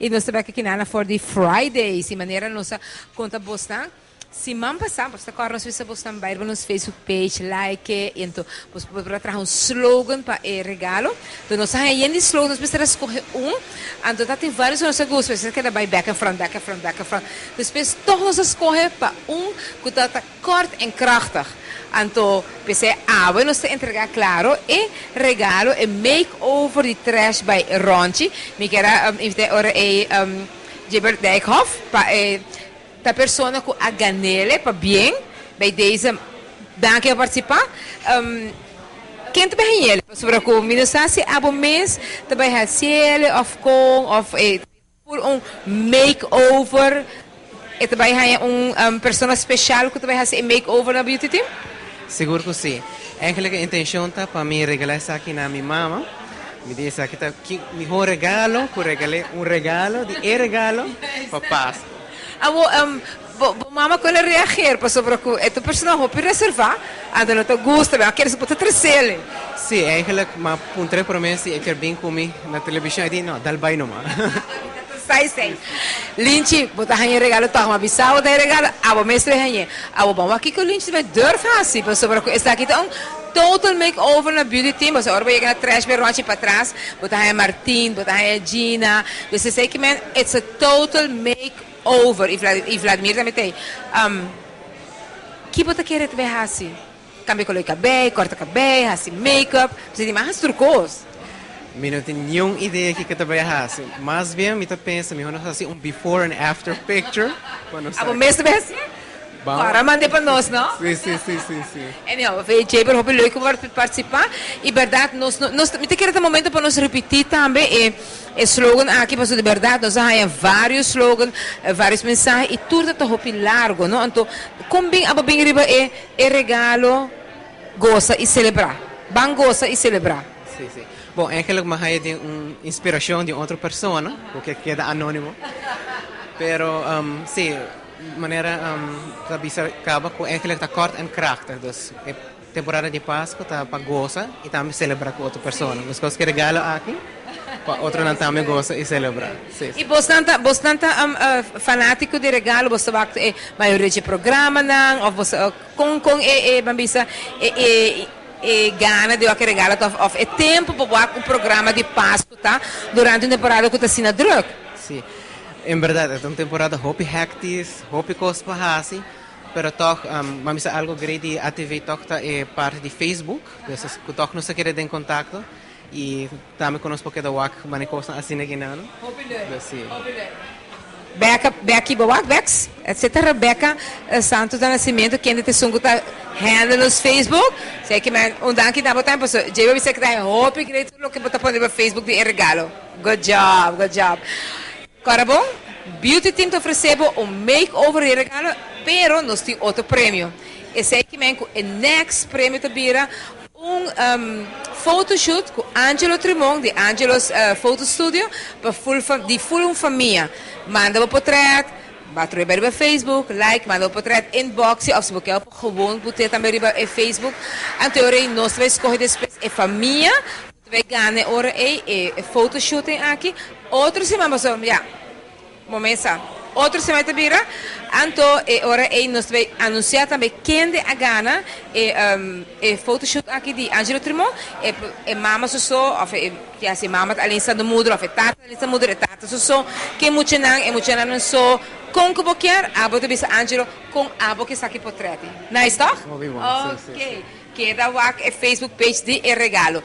E nós também aqui na for the Fridays, de maneira nossa conta bostan. Se man passar, você corre nos visa bostan by no Facebook page, like, então você pode trazer um slogan para regalo. Então nós aí em slogan nós precisamos escolher então tá tem vários nossos gostos, você quer dar back and front, back and front, back and front. Depois toch nós escolher para que tá kort en krachtig. Então, pensei, we nós entregar claro e regalo e makeover de trash by Ronchi. Me quero invitar ora Jaber Dijkhoff para a pessoa com a ganele para bem, bij deze dank je participar. Quem te bem ele, sobre a comida, se abo mês, te bem hacer of com of por makeover, e te bem pessoa especial que te bem hacer makeover na beauty team. Seguro que sim. Eigenlijk a intenção tá para mim regalar isso aqui na minha mama. Me disse aqui tá que meu regalo, que regalei regalo de regalo para Páscoa. Mama quando reagir para sobre o esta pessoa não pode reservar, anda não te gosta, mas quer se botar trazer. Sim, eigenlijk maar puntre promessa e quer bem comigo na televisão e diz não, dal vai não mais. Sai. Linchi, botar hanhe regalo toch, maar bisau de regalo, abo mestre hanhe. Abo bom, aqui que o Linchi vai durf assim, para sobre está aqui então total makeover na beauty team, você agora vai chegar na trash berronchi para trás, botar hanhe Martin, botar hanhe Gina, você sei que man, it's a total makeover. E Vladimir também tem. Que bota querer te ver assim? Cambia color cabelo, corta cabelo, assim make-up, você tem mais trucos. Eu não tenho nenhuma ideia que eu vou fazer. Mas bem, eu penso, eu vou fazer before and after picture. Abo mesmo bem assim? Para mandar para nós, não? Sim. Anyhow, foi Jaber, hoppas leuk om participar. E verdade, nós me quero ter momento para nós repetir também o slogan aqui, porque de verdade nós temos vários slogans, vários mensagens e tudo está hoppas largo, não? Então, como bem abo bem riba é regalo, goza e celebrar. Bang goza e celebrar. Sim. Bom, eigenlijk mag je de inspiração de outra pessoa, porque queda anônimo. Pero, sim, maneira acaba com eigenlijk tá kort en krachtig. Dus, temporada de Páscoa tá para goza e também celebrar com outra pessoa. Mas coisas que regalo aqui, para outro não também goza e celebrar. Sim. E bastante fanático de regalo, você vai maioria de programa não, ou você com bambisa gana de aquele regalo of é tempo para o programa de Páscoa, tá? Durante a temporada que está sendo druk. Sim. Em verdade, é uma temporada hopi hectis, hopi coisas para fazer, pero toch, mas algo grande atividade toch tá parte de Facebook, então que toch não se quer em contato e também conosco porque da wak manicosa assim na ginano. Hopi Becky Bawak, Bex, etc. Rebecca Santos da Nascimento, que ainda tem sungo tá handle nos Facebook. Sei que man, danke da botar, pois eu sei que tá hope que tudo que botar para Facebook de regalo. Good job. Agora bom, Beauty Team te ofereceu makeover de regalo, pero nós tem outro prêmio. E sei que man, o next prêmio te vira photoshoot com Angelo Trimon de Angelo's Photo Studio para full família. Manda o portret, vai trocar no Facebook, like, manda o portret inbox, of se você quer gewoon botar também no Facebook. Então, nós vamos escolher depois a família, vai ganhar ora photoshooting aqui. Outro semana, outro semana te vira. Então, ora nós vamos anunciar também quem a gana photoshoot aqui de Angelo Trimon, mama só, que assim mama além da mudra, tata além da mudra, tata só, que muito não só com que quer, abo te bisa Angelo com abo que saque portrait. Nice, tá? Muito bom. Ok. Queda o Facebook page de regalo.